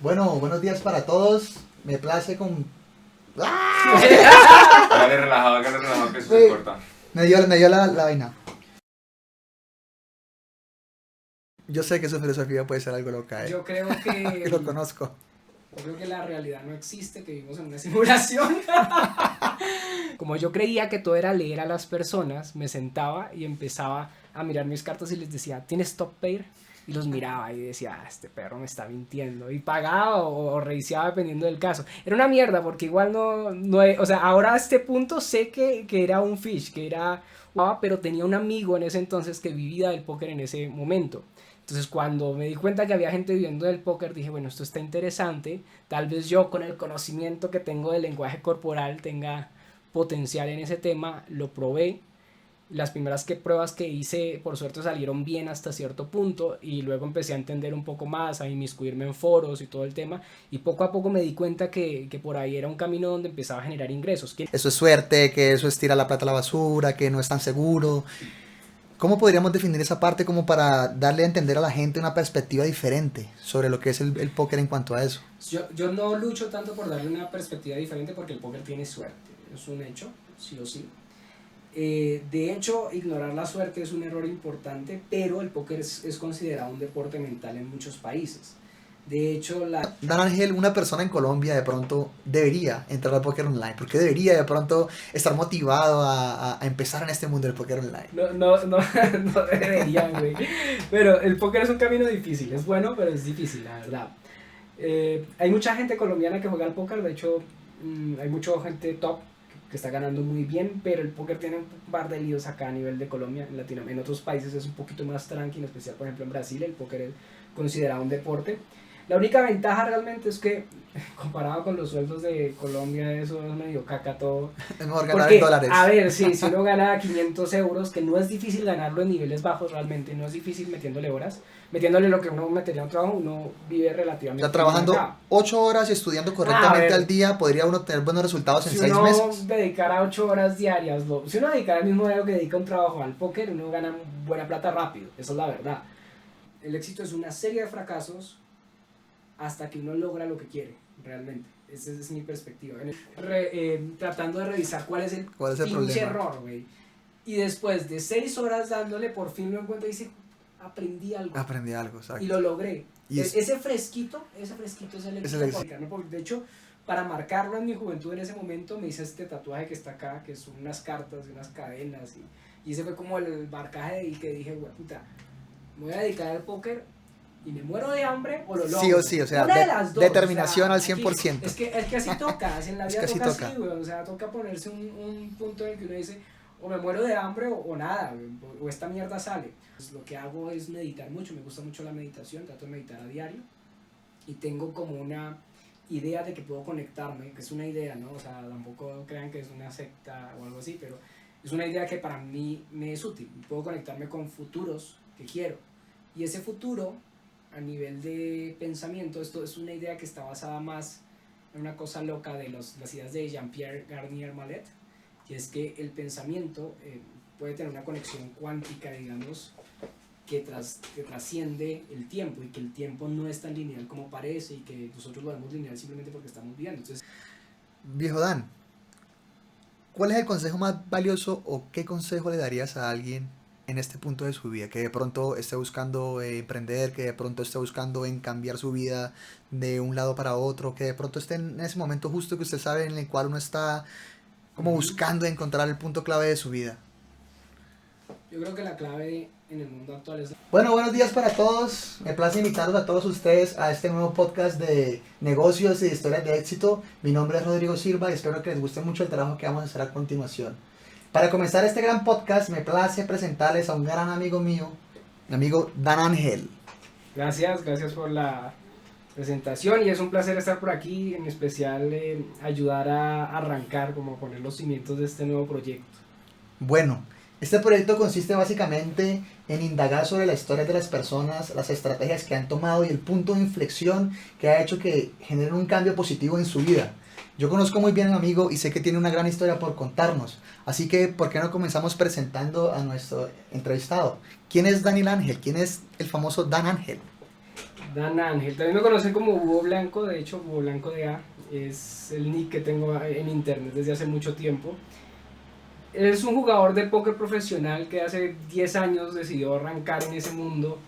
Bueno, buenos días para todos. Me place con... Hágale relajado, que eso se corta. Me dio la vaina. Yo sé que su filosofía puede ser algo loca, Yo creo que... Lo conozco. Yo creo que la realidad no existe, que vivimos en una simulación. Como yo creía que todo era leer a las personas, me sentaba y empezaba a mirar mis cartas y les decía, ¿tienes top pair? Y los miraba y decía, este perro me está mintiendo. Y pagaba o revisaba dependiendo del caso. Era una mierda porque igual o sea, ahora a este punto sé que era un fish, que era... Pero tenía un amigo en ese entonces que vivía del póker en ese momento. Entonces cuando me di cuenta que había gente viviendo del póker, dije, bueno, esto está interesante. Tal vez yo con el conocimiento que tengo del lenguaje corporal tenga potencial en ese tema. Lo probé. Las primeras pruebas que hice, por suerte, salieron bien hasta cierto punto y luego empecé a entender un poco más, a inmiscuirme en foros y todo el tema, y poco a poco me di cuenta que por ahí era un camino donde empezaba a generar ingresos. Eso es suerte, que eso es tirar la plata a la basura, que no es tan seguro. ¿Cómo podríamos definir esa parte como para darle a entender a la gente una perspectiva diferente sobre lo que es el póker en cuanto a eso? Yo no lucho tanto por darle una perspectiva diferente porque el póker tiene suerte, es un hecho, sí o sí. De hecho, ignorar la suerte es un error importante, pero el póker es considerado un deporte mental en muchos países. De hecho, Dan Ángel, una persona en Colombia de pronto debería entrar al póker online, porque debería de pronto estar motivado a empezar en este mundo del póker online. No deberían, güey. Pero el póker es un camino difícil, es bueno, pero es difícil, la verdad. Hay mucha gente colombiana que juega al póker, de hecho, hay mucha gente top que está ganando muy bien, pero el póker tiene un par de líos acá a nivel de Colombia, en Latinoamérica. En otros países es un poquito más tranquilo, en especial por ejemplo en Brasil el póker es considerado un deporte. La única ventaja realmente es que comparado con los sueldos de Colombia eso es medio caca todo. Es mejor ganar en dólares. A ver, sí, si uno gana 500 euros, que no es difícil ganarlo en niveles bajos realmente, no es difícil metiéndole horas, metiéndole lo que uno metería a un trabajo, uno vive relativamente. O sea, trabajando 8 horas y estudiando correctamente al día, podría uno tener buenos resultados en 6 meses. Si uno dedicara 8 horas diarias, si uno dedicara el mismo dinero que dedica un trabajo al póker, uno gana buena plata rápido, esa es la verdad. El éxito es una serie de fracasos hasta que uno logra lo que quiere, realmente. Esa es mi perspectiva. Tratando de revisar cuál es el pinche error, güey. Y después de 6 horas dándole, por fin lo encuentro y dice, aprendí algo, exacto. y lo logré. Y ese fresquito es el éxito. De hecho, para marcarlo en mi juventud en ese momento, me hice este tatuaje que está acá, que son unas cartas y unas cadenas. Y ese fue como el marcaje del que dije, güey, puta, me voy a dedicar al póker y me muero de hambre o lo logro. Sí o sí, o sea, una de las dos, determinación, o sea, al 100%. Es que así toca, en la vida toca así, güey. O sea, toca ponerse un punto en el que uno dice, o me muero de hambre o nada, o esta mierda sale. Pues lo que hago es meditar mucho, me gusta mucho la meditación, trato de meditar a diario y tengo como una idea de que puedo conectarme, que es una idea, ¿no? O sea, tampoco crean que es una secta o algo así, pero es una idea que para mí me es útil. Puedo conectarme con futuros que quiero. Y ese futuro, a nivel de pensamiento, esto es una idea que está basada más en una cosa loca de las ideas de Jean-Pierre Garnier Mallet, que es que el pensamiento puede tener una conexión cuántica, digamos, que trasciende el tiempo y que el tiempo no es tan lineal como parece y que nosotros lo vemos lineal simplemente porque estamos viviendo. Entonces, viejo Dan, ¿cuál es el consejo más valioso o qué consejo le darías a alguien en este punto de su vida, que de pronto esté buscando emprender, que de pronto esté buscando en cambiar su vida de un lado para otro, que de pronto esté en ese momento justo que usted sabe en el cual uno está como buscando encontrar el punto clave de su vida? Yo creo que la clave en el mundo actual es... Bueno, buenos días para todos. Me place invitarlos a todos ustedes a este nuevo podcast de negocios y de historias de éxito. Mi nombre es Rodrigo Silva y espero que les guste mucho el trabajo que vamos a hacer a continuación. Para comenzar este gran podcast, me place presentarles a un gran amigo mío, mi amigo Dan Ángel. Gracias por la presentación y es un placer estar por aquí, en especial ayudar a arrancar, como poner los cimientos de este nuevo proyecto. Bueno, este proyecto consiste básicamente en indagar sobre la historia de las personas, las estrategias que han tomado y el punto de inflexión que ha hecho que generen un cambio positivo en su vida. Yo conozco muy bien a mi amigo y sé que tiene una gran historia por contarnos, así que ¿por qué no comenzamos presentando a nuestro entrevistado? ¿Quién es Daniel Ángel? ¿Quién es el famoso Dan Ángel? Dan Ángel, también me conocen como Búho Blanco, de hecho Búho Blanco de A es el nick que tengo en internet desde hace mucho tiempo. Es un jugador de póker profesional que hace 10 años decidió arrancar en ese mundo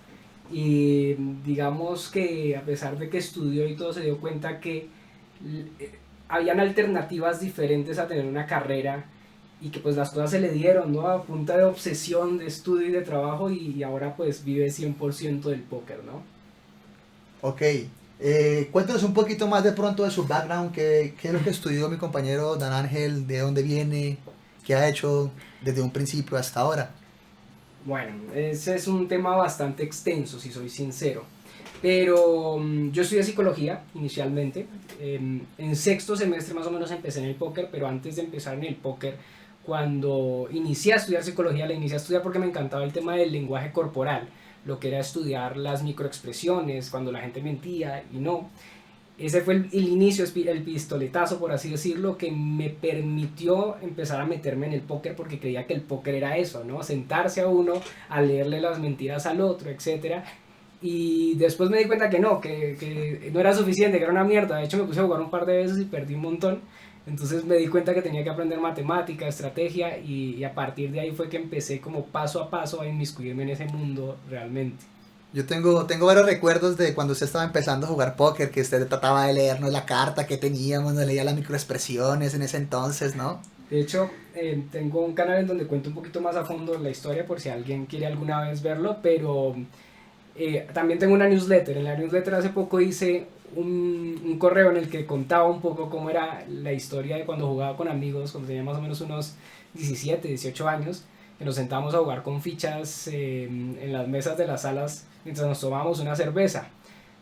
y digamos que a pesar de que estudió y todo se dio cuenta que habían alternativas diferentes a tener una carrera y que pues las cosas se le dieron, ¿no? A punta de obsesión, de estudio y de trabajo y ahora pues vive 100% del póker, ¿no? Ok. Cuéntanos un poquito más de pronto de su background, qué es lo que estudió mi compañero Dan Ángel, de dónde viene, qué ha hecho desde un principio hasta ahora. Bueno, ese es un tema bastante extenso, si soy sincero. Pero yo estudié psicología inicialmente. En sexto semestre más o menos empecé en el póker, pero antes de empezar en el póker, cuando inicié a estudiar psicología, la inicié a estudiar porque me encantaba el tema del lenguaje corporal, lo que era estudiar las microexpresiones, cuando la gente mentía y no. Ese fue el inicio, el pistoletazo, por así decirlo, que me permitió empezar a meterme en el póker porque creía que el póker era eso, ¿no? Sentarse a uno, a leerle las mentiras al otro, etcétera. Y después me di cuenta que no, que no era suficiente, que era una mierda. De hecho, me puse a jugar un par de veces y perdí un montón. Entonces me di cuenta que tenía que aprender matemática, estrategia, y a partir de ahí fue que empecé como paso a paso a inmiscuirme en ese mundo realmente. Yo tengo varios recuerdos de cuando usted estaba empezando a jugar póker, que usted trataba de leernos la carta que teníamos, nos leía las microexpresiones en ese entonces, ¿no? De hecho, tengo un canal en donde cuento un poquito más a fondo la historia por si alguien quiere alguna vez verlo, pero también tengo una newsletter. En la newsletter hace poco hice un correo en el que contaba un poco cómo era la historia de cuando jugaba con amigos, cuando tenía más o menos unos 17, 18 años, que nos sentábamos a jugar con fichas en las mesas de las salas mientras nos tomábamos una cerveza.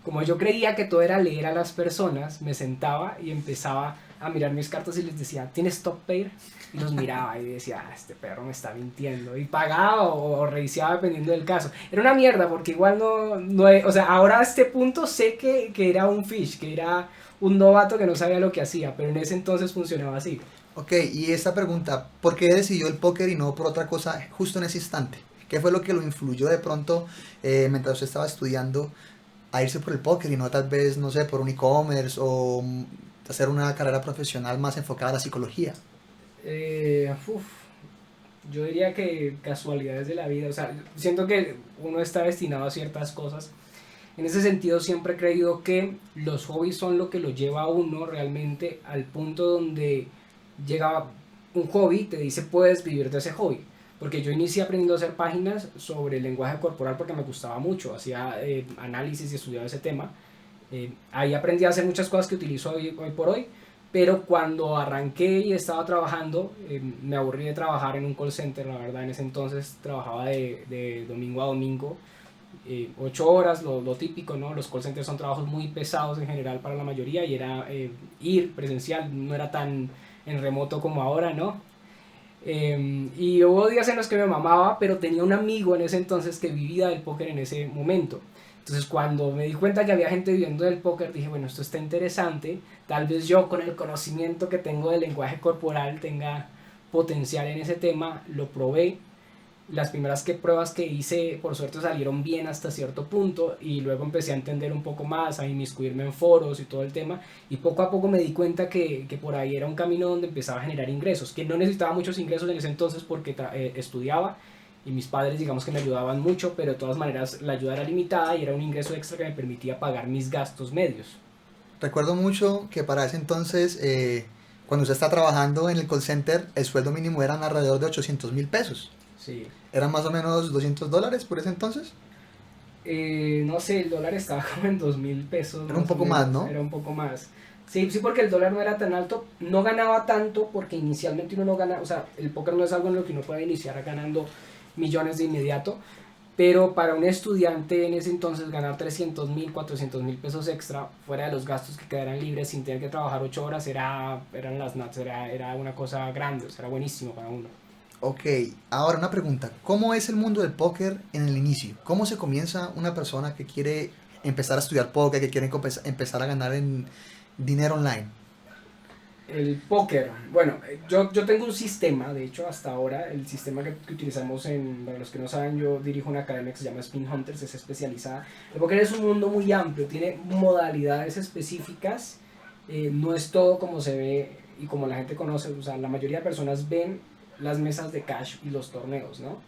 Como yo creía que todo era leer a las personas, me sentaba y empezaba a mirar mis cartas y les decía, ¿tienes top pair? Y los miraba y decía, este perro me está mintiendo. Y pagaba o revisaba dependiendo del caso. Era una mierda porque igual o sea, ahora a este punto sé que era un fish, que era un novato que no sabía lo que hacía, pero en ese entonces funcionaba así. Ok, y esta pregunta, ¿por qué decidió el póker y no por otra cosa justo en ese instante? ¿Qué fue lo que lo influyó de pronto mientras usted estaba estudiando a irse por el póker y no tal vez, no sé, por un e-commerce o hacer una carrera profesional más enfocada a la psicología? Uf, yo diría que casualidades de la vida, o sea, siento que uno está destinado a ciertas cosas. En ese sentido siempre he creído que los hobbies son lo que lo lleva a uno realmente al punto donde llega un hobby, te dice puedes vivir de ese hobby. Porque yo inicié aprendiendo a hacer páginas sobre el lenguaje corporal porque me gustaba mucho, hacía análisis y estudiaba ese tema. Ahí aprendí a hacer muchas cosas que utilizo hoy por hoy, pero cuando arranqué y estaba trabajando, me aburrí de trabajar en un call center, la verdad, en ese entonces trabajaba de domingo a domingo, 8 horas, lo típico, ¿no? Los call centers son trabajos muy pesados en general para la mayoría y era ir presencial, no era tan en remoto como ahora, ¿no? Y hubo días en los que me mamaba, pero tenía un amigo en ese entonces que vivía del póker en ese momento. Entonces cuando me di cuenta que había gente viviendo del póker, dije, bueno, esto está interesante, tal vez yo con el conocimiento que tengo del lenguaje corporal tenga potencial en ese tema, lo probé. Las primeras pruebas que hice, por suerte, salieron bien hasta cierto punto y luego empecé a entender un poco más, a inmiscuirme en foros y todo el tema y poco a poco me di cuenta que por ahí era un camino donde empezaba a generar ingresos, que no necesitaba muchos ingresos en ese entonces porque estudiaba y mis padres digamos que me ayudaban mucho, pero de todas maneras la ayuda era limitada y era un ingreso extra que me permitía pagar mis gastos medios. Recuerdo mucho que para ese entonces, cuando usted está trabajando en el call center, el sueldo mínimo eran alrededor de 800.000 pesos. Sí. ¿Eran más o menos $200 por ese entonces? No sé, el dólar estaba como en 2.000 pesos. Era un poco más, ¿no? Era un poco más. Sí, sí, porque el dólar no era tan alto, no ganaba tanto porque inicialmente uno no gana, o sea, el póker no es algo en lo que uno puede iniciar ganando millones de inmediato, pero para un estudiante en ese entonces ganar 300.000, 400.000 pesos extra, fuera de los gastos que quedaran libres sin tener que trabajar 8 horas, eran las nuts, era una cosa grande, o sea, era buenísimo para uno. Ok, ahora una pregunta. ¿Cómo es el mundo del póker en el inicio? ¿Cómo se comienza una persona que quiere empezar a estudiar póker, que quiere empezar a ganar en dinero online? El póker. Bueno, yo tengo un sistema, de hecho, hasta ahora, el sistema que utilizamos para los que no saben, yo dirijo una academia que se llama Spin Hunters, es especializada. El póker es un mundo muy amplio, tiene modalidades específicas, no es todo como se ve y como la gente conoce, o sea, la mayoría de personas ven las mesas de cash y los torneos, ¿no?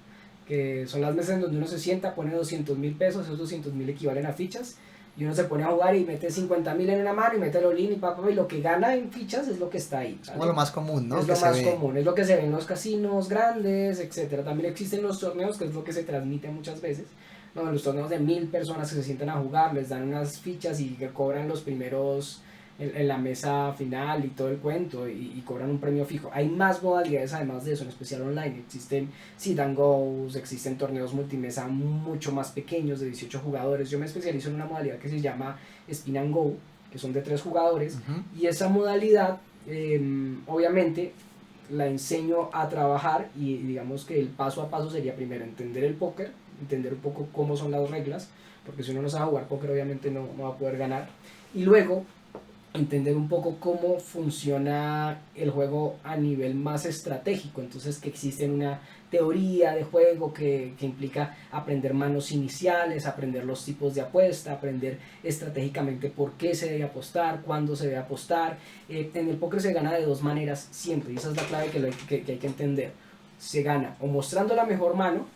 Que son las mesas en donde uno se sienta, pone 200.000 pesos, esos 200.000 equivalen a fichas, y uno se pone a jugar y mete 50.000 en una mano y mete el all-in y lo que gana en fichas es lo que está ahí. Es como lo más común, ¿no? Es Que lo se más ve. común, es lo que se ve en los casinos grandes, etcétera. También existen los torneos, que es lo que se transmite muchas veces. No, los torneos de 1.000 personas que se sientan a jugar, les dan unas fichas y que cobran los primeros en la mesa final y todo el cuento y cobran un premio fijo. Hay más modalidades además de eso, en especial online. Existen sit and goes, existen torneos multimesa mucho más pequeños de 18 jugadores. Yo me especializo en una modalidad que se llama Spin and Go, que son de 3 jugadores, y esa modalidad obviamente la enseño a trabajar y digamos que el paso a paso sería primero entender el póker, entender un poco cómo son las reglas, porque si uno no sabe jugar póker obviamente no va a poder ganar, y luego entender un poco cómo funciona el juego a nivel más estratégico. Entonces que existe una teoría de juego que implica aprender manos iniciales, aprender los tipos de apuesta, aprender estratégicamente por qué se debe apostar, cuándo se debe apostar. En el póker se gana de dos maneras siempre, y esa es la clave que hay que entender. Se gana o mostrando la mejor mano,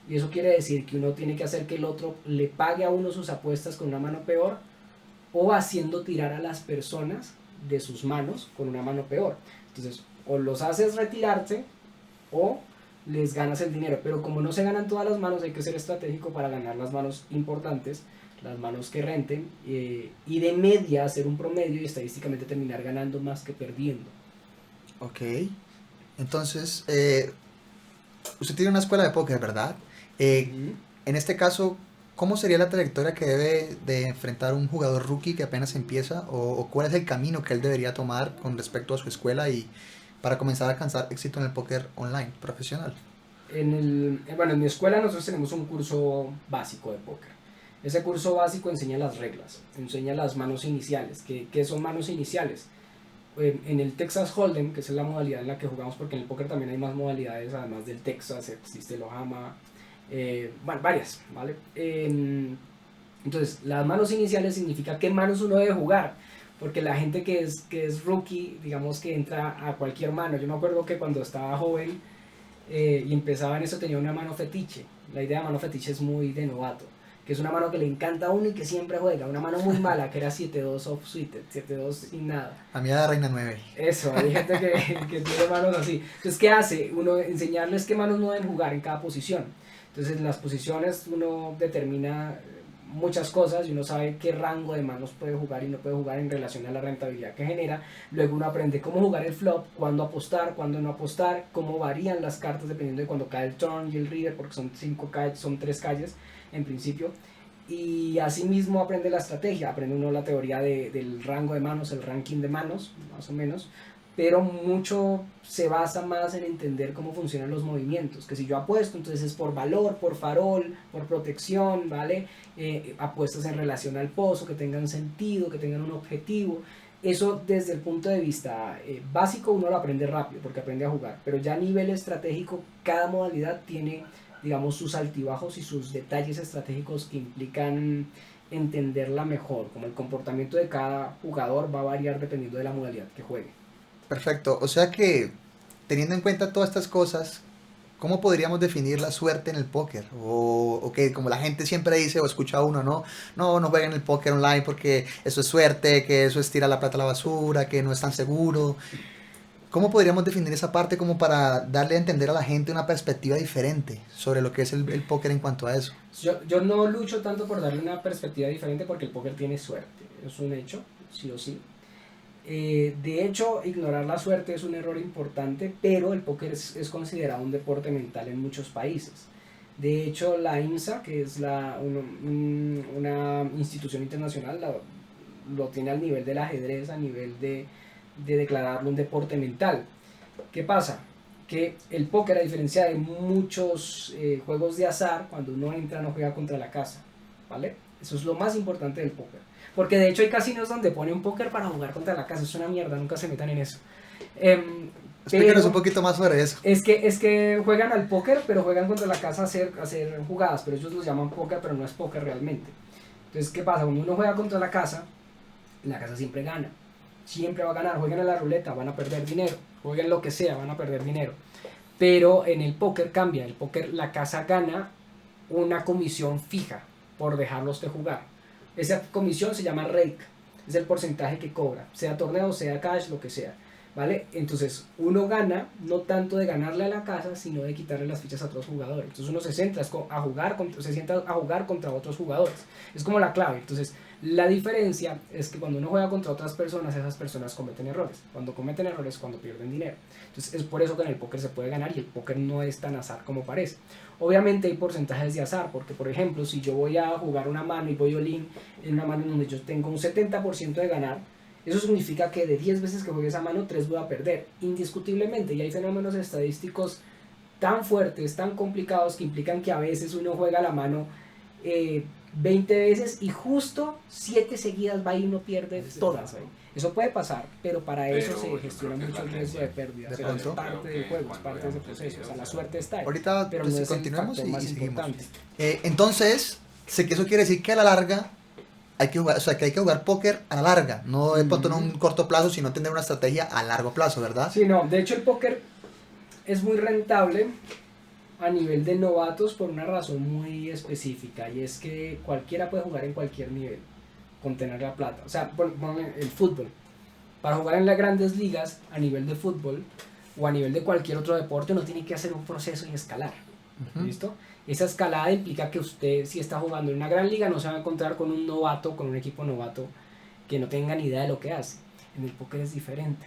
y eso quiere decir que uno tiene que hacer que el otro le pague a uno sus apuestas con una mano peor, o haciendo tirar a las personas de sus manos con una mano peor. Entonces, o los haces retirarse o les ganas el dinero. Pero como no se ganan todas las manos, hay que ser estratégico para ganar las manos importantes, las manos que renten, y de media hacer un promedio y estadísticamente terminar ganando más que perdiendo. Ok. Entonces, usted tiene una escuela de póker, ¿verdad? En este caso, ¿cómo sería la trayectoria que debe de enfrentar un jugador rookie que apenas empieza? O cuál es el camino que él debería tomar con respecto a su escuela y para comenzar a alcanzar éxito en el póker online profesional? Bueno, en mi escuela nosotros tenemos un curso básico de póker. Ese curso básico enseña las reglas, enseña las manos iniciales. ¿Qué son manos iniciales? En el Texas Hold'em, que es la modalidad en la que jugamos, porque en el póker también hay más modalidades, además del Texas, existe el Ohama, bueno, varias, ¿vale? Entonces, las manos iniciales significa qué manos uno debe jugar, porque la gente que es rookie, digamos que entra a cualquier mano. Yo me acuerdo que cuando estaba joven y empezaba en eso tenía una mano fetiche. La idea de mano fetiche es muy de novato, que es una mano que le encanta a uno y que siempre juega. Una mano muy mala, que era 7-2 off-suited, 7-2 sin nada. A mí era reina 9. Eso, hay gente que tiene manos así. Entonces, ¿qué hace? Uno enseñarles qué manos no deben jugar en cada posición. Entonces, en las posiciones uno determina muchas cosas y uno sabe qué rango de manos puede jugar y no puede jugar en relación a la rentabilidad que genera. Luego uno aprende cómo jugar el flop, cuándo apostar, cuándo no apostar, cómo varían las cartas dependiendo de cuando cae el turn y el river, porque son 3 calles en principio. Y asimismo aprende la estrategia, aprende uno la teoría del rango de manos, el ranking de manos, más o menos, pero mucho se basa más en entender cómo funcionan los movimientos, que si yo apuesto, entonces es por valor, por farol, por protección, ¿vale? Apuestas en relación al pozo, que tengan sentido, que tengan un objetivo. Eso desde el punto de vista básico uno lo aprende rápido, porque aprende a jugar, pero ya a nivel estratégico cada modalidad tiene, digamos, sus altibajos y sus detalles estratégicos que implican entenderla mejor, como el comportamiento de cada jugador va a variar dependiendo de la modalidad que juegue. Perfecto. O sea que, teniendo en cuenta todas estas cosas, ¿cómo podríamos definir la suerte en el póker? O que como la gente siempre dice o escucha uno, ¿no? No, no jueguen el póker online porque eso es suerte, que eso es tirar la plata a la basura, que no es tan seguro. ¿Cómo podríamos definir esa parte como para darle a entender a la gente una perspectiva diferente sobre lo que es el póker en cuanto a eso? Yo no lucho tanto por darle una perspectiva diferente porque el póker tiene suerte, es un hecho, sí o sí. De hecho, ignorar la suerte es un error importante, pero el póker es considerado un deporte mental en muchos países. De hecho, la IMSA, que es una institución internacional, lo tiene al nivel del ajedrez, a nivel de declararlo un deporte mental. ¿Qué pasa? Que el póker, a diferencia de muchos juegos de azar, cuando uno entra no juega contra la casa, ¿vale? Eso es lo más importante del póker. Porque de hecho hay casinos donde ponen póker para jugar contra la casa. Es una mierda, nunca se metan en eso. Explícanos un poquito más sobre eso. Es que juegan al póker, pero juegan contra la casa a hacer jugadas. Pero ellos los llaman póker, pero no es póker realmente. Entonces, ¿qué pasa? Cuando uno juega contra la casa siempre gana. Siempre va a ganar. Jueguen a la ruleta, van a perder dinero. Jueguen lo que sea, van a perder dinero. Pero en el póker cambia. En el póker la casa gana una comisión fija por dejarlos de jugar. Esa comisión se llama rake. Es el porcentaje que cobra. Sea torneo, sea cash, lo que sea. ¿Vale? Entonces uno gana no tanto de ganarle a la casa, sino de quitarle las fichas a otros jugadores. Entonces uno se sienta a jugar contra otros jugadores. Es como la clave. Entonces la diferencia es que cuando uno juega contra otras personas, esas personas cometen errores. Cuando cometen errores, cuando pierden dinero. Entonces es por eso que en el póker se puede ganar y el póker no es tan azar como parece. Obviamente hay porcentajes de azar, porque por ejemplo, si yo voy a jugar una mano y voy all-in en una mano en donde yo tengo un 70% de ganar, eso significa que de 10 veces que juegue esa mano, 3 voy a perder, indiscutiblemente. Y hay fenómenos estadísticos tan fuertes, tan complicados, que implican que a veces uno juega la mano 20 veces y justo 7 seguidas va y uno pierde todas. Eso puede pasar, pero para eso se gestiona mucho el riesgo de pérdida. ¿De Pero es pronto? parte del juego, es parte de ese proceso. O sea, la suerte está ahí. Ahorita Pero pues, no es el continuamos factor y más seguimos. importante. Entonces, sé que eso quiere decir que a la larga hay que jugar, o sea, que hay que jugar póker a la larga, no de pronto en un corto plazo, sino tener una estrategia a largo plazo, ¿verdad? Sí, no, de hecho el póker es muy rentable a nivel de novatos por una razón muy específica, y es que cualquiera puede jugar en cualquier nivel con tener la plata. O sea, el fútbol. Para jugar en las grandes ligas a nivel de fútbol o a nivel de cualquier otro deporte, uno tiene que hacer un proceso y escalar. ¿Listo? Esa escalada implica que usted, si está jugando en una gran liga, no se va a encontrar con un novato, con un equipo novato que no tenga ni idea de lo que hace. En el póker es diferente.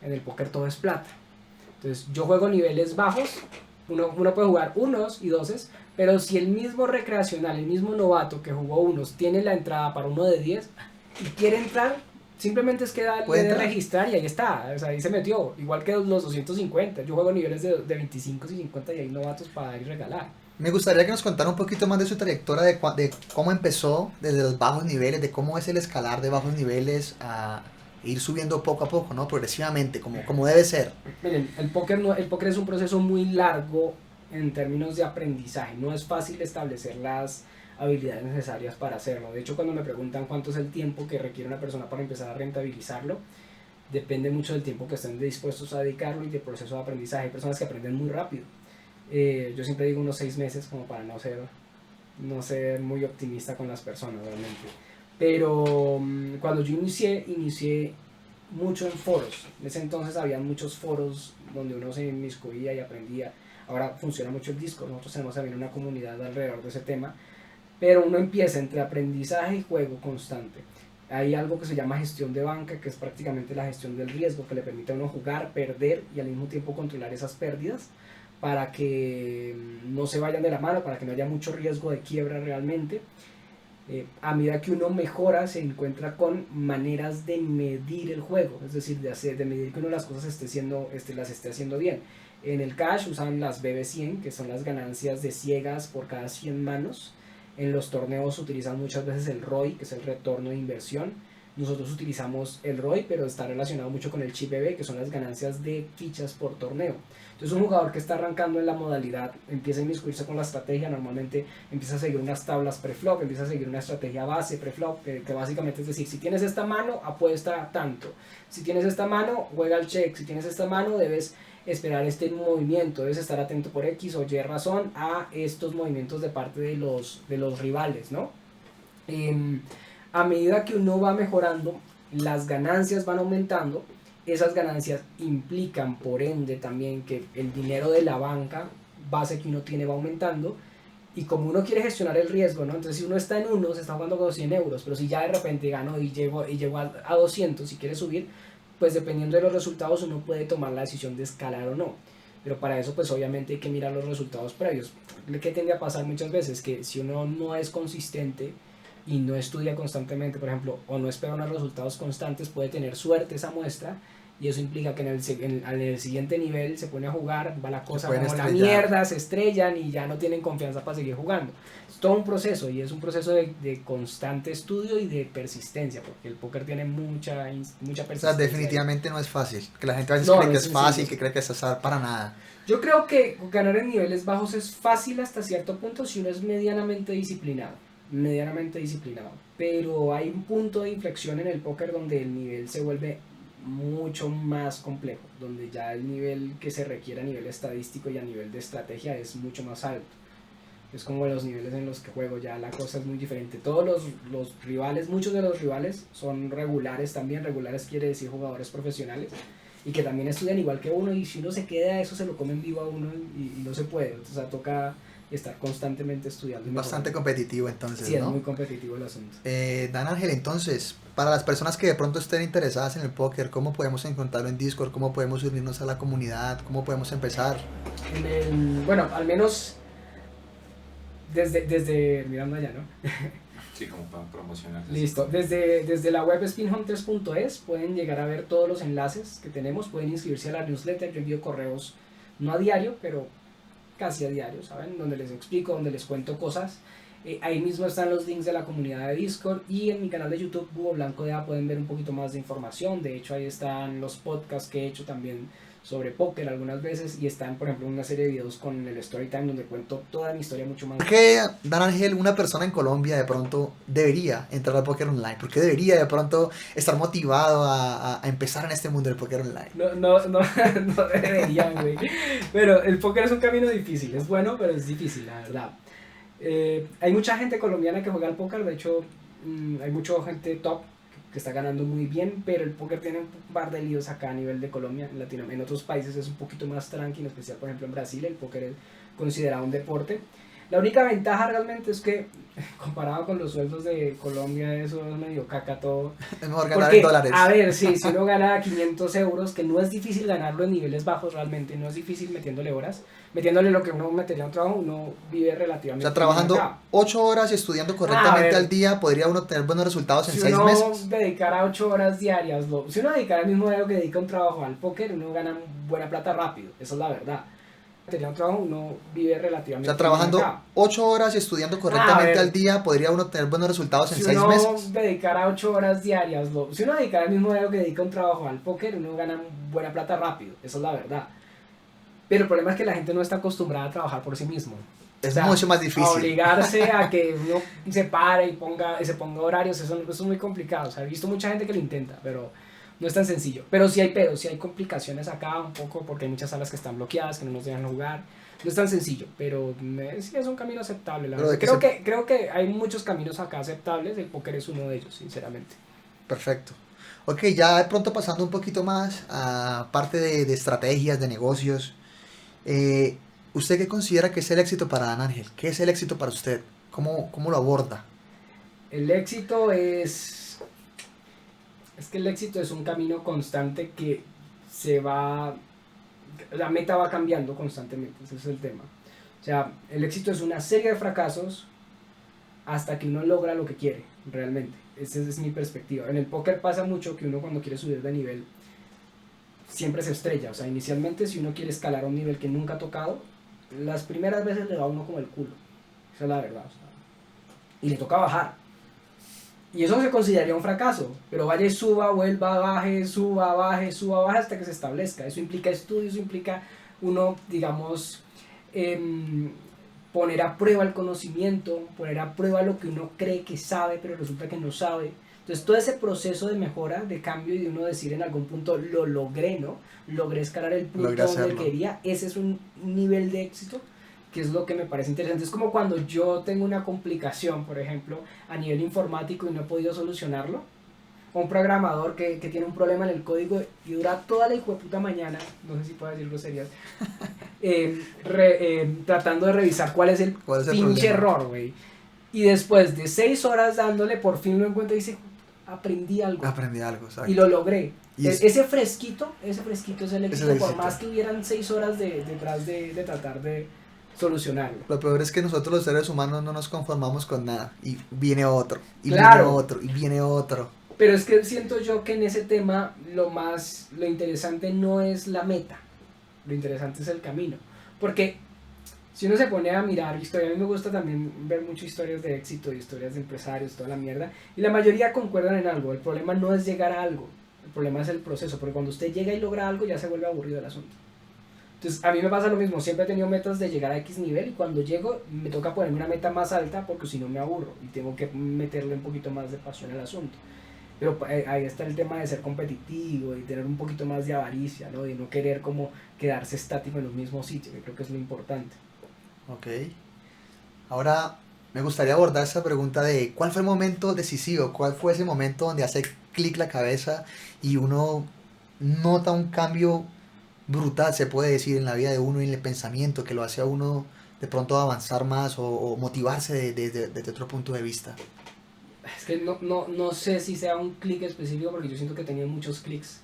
En el póker todo es plata. Entonces yo juego niveles bajos, uno puede jugar unos y doses, pero si el mismo recreacional, el mismo novato que jugó unos, tiene la entrada para uno de 10 y quiere entrar, simplemente es que puede registrar y ahí está, o sea, ahí se metió, igual que los 250. Yo juego niveles de 25 y 50 y hay novatos para dar y regalar. Me gustaría que nos contara un poquito más de su trayectoria, de cómo empezó desde los bajos niveles, de cómo es el escalar de bajos niveles a ir subiendo poco a poco, ¿no? Progresivamente, como debe ser. Miren, el póker es un proceso muy largo en términos de aprendizaje. No es fácil establecer las habilidades necesarias para hacerlo. De hecho, cuando me preguntan cuánto es el tiempo que requiere una persona para empezar a rentabilizarlo, depende mucho del tiempo que estén dispuestos a dedicarlo y del proceso de aprendizaje. Hay personas que aprenden muy rápido. Yo siempre digo unos 6 meses, como para no ser muy optimista con las personas realmente. Pero cuando yo inicié mucho en foros. En ese entonces había muchos foros donde uno se inmiscuía y aprendía. Ahora funciona mucho el Discord, nosotros tenemos también una comunidad alrededor de ese tema, pero uno empieza entre aprendizaje y juego constante. Hay algo que se llama gestión de banca, que es prácticamente la gestión del riesgo, que le permite a uno jugar, perder y al mismo tiempo controlar esas pérdidas para que no se vayan de la mano, para que no haya mucho riesgo de quiebra realmente. A medida que uno mejora, se encuentra con maneras de medir el juego, es decir, de medir que uno las cosas las esté haciendo bien. En el cash usan las BB100, que son las ganancias de ciegas por cada 100 manos. En los torneos utilizan muchas veces el ROI, que es el retorno de inversión. Nosotros utilizamos el ROI, pero está relacionado mucho con el chip BB, que son las ganancias de fichas por torneo. Entonces un jugador que está arrancando en la modalidad empieza a inmiscuirse con la estrategia, normalmente empieza a seguir unas tablas preflop, empieza a seguir una estrategia base preflop, que básicamente es decir, si tienes esta mano, apuesta tanto. Si tienes esta mano, juega el check. Si tienes esta mano, debes esperar este movimiento, debes estar atento por X o Y razón a estos movimientos de parte de los rivales, ¿no? A medida que uno va mejorando, las ganancias van aumentando. Esas ganancias implican, por ende, también que el dinero de la banca base que uno tiene va aumentando. Y como uno quiere gestionar el riesgo, ¿no? Entonces si uno está en uno, se está jugando con 100 euros, pero si ya de repente gano y llego a 200 y quiere subir, pues dependiendo de los resultados uno puede tomar la decisión de escalar o no. Pero para eso pues obviamente hay que mirar los resultados previos. ¿Qué tiende a pasar muchas veces? Que si uno no es consistente y no estudia constantemente, por ejemplo, o no espera unos resultados constantes, puede tener suerte esa muestra y eso implica que en el siguiente nivel se pone a jugar, va la cosa pueden como la estrellar. mierda, se estrellan y ya no tienen confianza para seguir jugando. Es todo un proceso y es un proceso de constante estudio y de persistencia, porque el póker tiene mucha O sea, persistencia. definitivamente no es fácil. Que la gente a veces No, cree no que es es fácil, sencillo. que cree que es azar, para nada. Yo creo que ganar en niveles bajos es fácil hasta cierto punto si uno es medianamente disciplinado. Pero hay un punto de inflexión en el póker donde el nivel se vuelve mucho más complejo, donde ya el nivel que se requiere a nivel estadístico y a nivel de estrategia es mucho más alto. Es como los niveles en los que juego, ya la cosa es muy diferente. Todos los rivales, muchos de los rivales son regulares también. Regulares quiere decir jugadores profesionales y que también estudian igual que uno, y si uno se queda a eso se lo comen vivo a uno y no se puede. O sea, toca estar constantemente estudiando. y Bastante mejorando. competitivo entonces, Sí, es ¿no? muy competitivo el asunto. Dan Ángel, entonces, para las personas que de pronto estén interesadas en el póker, ¿cómo podemos encontrarlo en Discord? ¿Cómo podemos unirnos a la comunidad? ¿Cómo podemos empezar? Bueno, al menos desde mirando allá, ¿no? Sí, como para promocionar. Listo. Desde la web spinhunters.es pueden llegar a ver todos los enlaces que tenemos. Pueden inscribirse a la newsletter. Yo envío correos no a diario, pero casi a diario, ¿saben? Donde les explico, donde les cuento cosas. Ahí mismo están los links de la comunidad de Discord. Y en mi canal de YouTube, Búho Blanco de A, pueden ver un poquito más de información. De hecho, ahí están los podcasts que he hecho también sobre póker algunas veces. Y están, por ejemplo, una serie de videos con el Storytime donde cuento toda mi historia mucho más. ¿Por qué, Dan Ángel, una persona en Colombia de pronto debería entrar al póker online? ¿Por qué debería de pronto estar motivado a empezar en este mundo del póker online? No deberían, güey. Pero el póker es un camino difícil. Es bueno, pero es difícil, la verdad. Hay mucha gente colombiana que juega al póker. De hecho, hay mucha gente top que está ganando muy bien, pero el póker tiene un par de líos acá a nivel de Colombia. En Latinoamérica, en otros países es un poquito más tranquilo, en especial por ejemplo en Brasil el póker es considerado un deporte. La única ventaja realmente es que comparado con los sueldos de Colombia eso es medio caca todo. Es mejor ganar Porque, en dólares. a ver, sí, si uno gana 500 euros, que no es difícil ganarlo en niveles bajos realmente, no es difícil metiéndole horas, metiéndole lo que uno metería a un trabajo, uno vive O relativamente sea, trabajando bien acá. 8 horas y estudiando correctamente ver. al día, podría uno tener buenos resultados en Si 6 uno meses. dedicara 8 horas diarias, si uno dedicara el mismo dinero que dedica un trabajo al póker, uno gana buena plata rápido, esa es la verdad. Tenía un trabajo, uno vive O relativamente sea, bien trabajando acá. 8 horas y estudiando correctamente ver. al día, podría uno tener buenos resultados en Si 6 uno meses. dedicara 8 horas diarias, si uno dedicara el mismo dinero que dedica un trabajo al póker, uno gana buena plata rápido, esa es la verdad. Pero el problema es que la gente no está acostumbrada a trabajar por sí mismo. Es O sea, mucho más a difícil. obligarse a que uno se pare y se ponga horarios, eso es muy complicado. O sea, he visto mucha gente que lo intenta, pero no es tan sencillo. Pero sí hay pedos, sí hay complicaciones acá un poco, porque hay muchas salas que están bloqueadas, que no nos dejan jugar. No es tan sencillo, pero sí es un camino aceptable, la Pero verdad. de que Creo que hay muchos caminos acá aceptables, el póker es uno de ellos, sinceramente. Perfecto. Ok, ya de pronto pasando un poquito más a parte de estrategias, de negocios. ¿Usted qué considera que es el éxito para Dan Ángel? ¿Qué es el éxito para usted? ¿Cómo lo aborda? El éxito es que el éxito es un camino constante que la meta va cambiando constantemente, ese es el tema. O sea, el éxito es una serie de fracasos hasta que uno logra lo que quiere, realmente. Esa es mi perspectiva. En el póker pasa mucho que uno cuando quiere subir de nivel siempre se estrella. O sea, inicialmente si uno quiere escalar a un nivel que nunca ha tocado, las primeras veces le va a uno como el culo. Esa es la verdad. O sea, y le toca bajar. Y eso se consideraría un fracaso, pero vaya y suba, vuelva, baje, suba, baje hasta que se establezca. Eso implica estudio, eso implica uno, digamos, poner a prueba el conocimiento, poner a prueba lo que uno cree que sabe, pero resulta que no sabe. Entonces todo ese proceso de mejora, de cambio y de uno decir en algún punto lo logré, ¿no? Logré escalar el punto Logré donde hacerlo. quería, ese es un nivel de éxito que es lo que me parece interesante. Es como cuando yo tengo una complicación, por ejemplo, a nivel informático y no he podido solucionarlo. O un programador que tiene un problema en el código y dura toda la hijueputa mañana, no sé si puedo decir groserías, tratando de revisar cuál es el pinche problema? error, güey. Y después de 6 horas dándole, por fin lo encuentro y dice, aprendí algo. Aprendí algo, ¿sabes? Y lo logré. Y Ese fresquito es el éxito, es el por éxito. más que hubieran 6 horas detrás de tratar de solucionarlo. Lo peor es que nosotros los seres humanos no nos conformamos con nada. Y viene otro, y Claro. viene otro, y viene otro. pero es que siento yo que en ese tema lo interesante no es la meta, lo interesante es el camino. Porque si uno se pone a mirar historia, a mí me gusta también ver muchas historias de éxito, historias de empresarios, toda la mierda, y la mayoría concuerdan en algo. El problema no es llegar a algo, el problema es el proceso, porque cuando usted llega y logra algo ya se vuelve aburrido el asunto. Entonces a mí me pasa lo mismo, siempre he tenido metas de llegar a X nivel y cuando llego me toca ponerme una meta más alta porque si no me aburro y tengo que meterle un poquito más de pasión al asunto. Pero ahí está el tema de ser competitivo y tener un poquito más de avaricia, ¿no? De no querer como quedarse estático en los mismos sitios, que creo que es lo importante. Ok. Ahora me gustaría abordar esa pregunta de ¿cuál fue el momento decisivo? ¿Cuál fue ese momento donde hace clic la cabeza y uno nota un cambio brutal, se puede decir, en la vida de uno y en el pensamiento que lo hace a uno de pronto avanzar más o motivarse desde otro punto de vista? Es que no sé si sea un clic específico porque yo siento que tenía muchos clics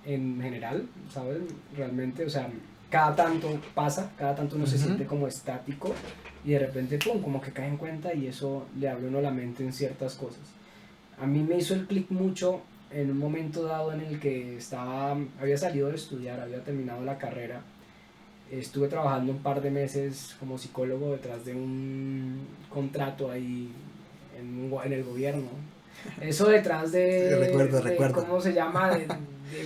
en general, ¿sabes? Realmente, o sea, cada tanto pasa, cada tanto uno se siente como estático y de repente, pum, como que cae en cuenta y eso le abre uno la mente en ciertas cosas. A mí me hizo el clic mucho en un momento dado en el que había salido de estudiar, había terminado la carrera, estuve trabajando un par de meses como psicólogo detrás de un contrato ahí en el gobierno. Eso detrás Sí, recuerdo. ¿cómo se llama? De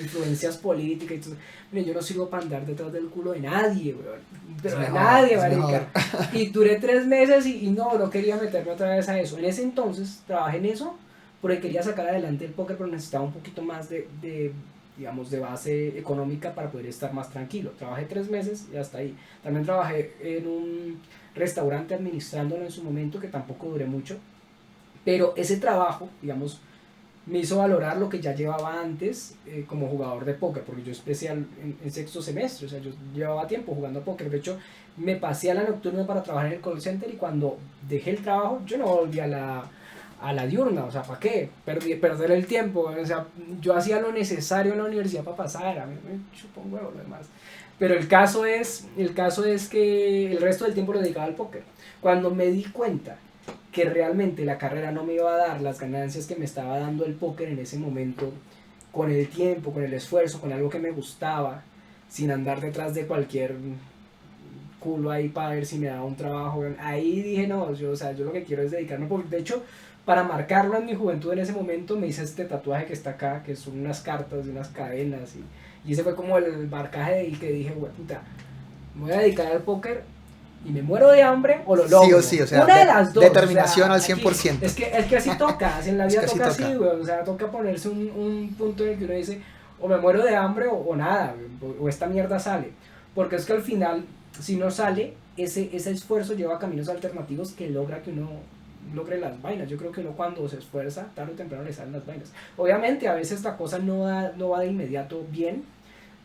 influencias políticas y todo. Mire, yo no sirvo para andar detrás del culo de nadie, weón. Pero de nadie, marica. Y duré 3 meses y no quería meterme otra vez a eso. En ese entonces trabajé en eso porque quería sacar adelante el póker, pero necesitaba un poquito más digamos, de base económica para poder estar más tranquilo. Trabajé 3 meses y hasta ahí. También trabajé en un restaurante administrándolo en su momento, que tampoco duré mucho. Pero ese trabajo, digamos, me hizo valorar lo que ya llevaba antes como jugador de póker, porque yo especial en sexto semestre, o sea, yo llevaba tiempo jugando póker. De hecho, me pasé a la nocturna para trabajar en el call center y cuando dejé el trabajo, yo no volví a la diurna, o sea, ¿para qué? Perder el tiempo, o sea, yo hacía lo necesario en la universidad para pasar, a mí me chupó un huevo lo demás. Pero el caso es que el resto del tiempo lo dedicaba al póker. Cuando me di cuenta que realmente la carrera no me iba a dar las ganancias que me estaba dando el póker en ese momento, con el tiempo, con el esfuerzo, con algo que me gustaba, sin andar detrás de cualquier culo ahí para ver si me daba un trabajo, ahí dije no, o sea, yo lo que quiero es dedicarme, porque de hecho, para marcarlo en mi juventud en ese momento me hice este tatuaje que está acá, que son unas cartas y unas cadenas, y ese fue como el marcaje y que dije, güey, puta, me voy a dedicar al póker y me muero de hambre o lo logro. Sí, o sea, una de las dos. determinación, o sea, al 100%. Aquí, es que así toca, así en la vida toca así así, güey. O sea, toca ponerse un punto en el que uno dice, o me muero de hambre o nada, o esta mierda sale. Porque es que al final, si no sale, ese esfuerzo lleva a caminos alternativos que logra que uno logre las vainas. Yo creo que uno cuando se esfuerza, tarde o temprano le salen las vainas. Obviamente, a veces la cosa no va de inmediato bien,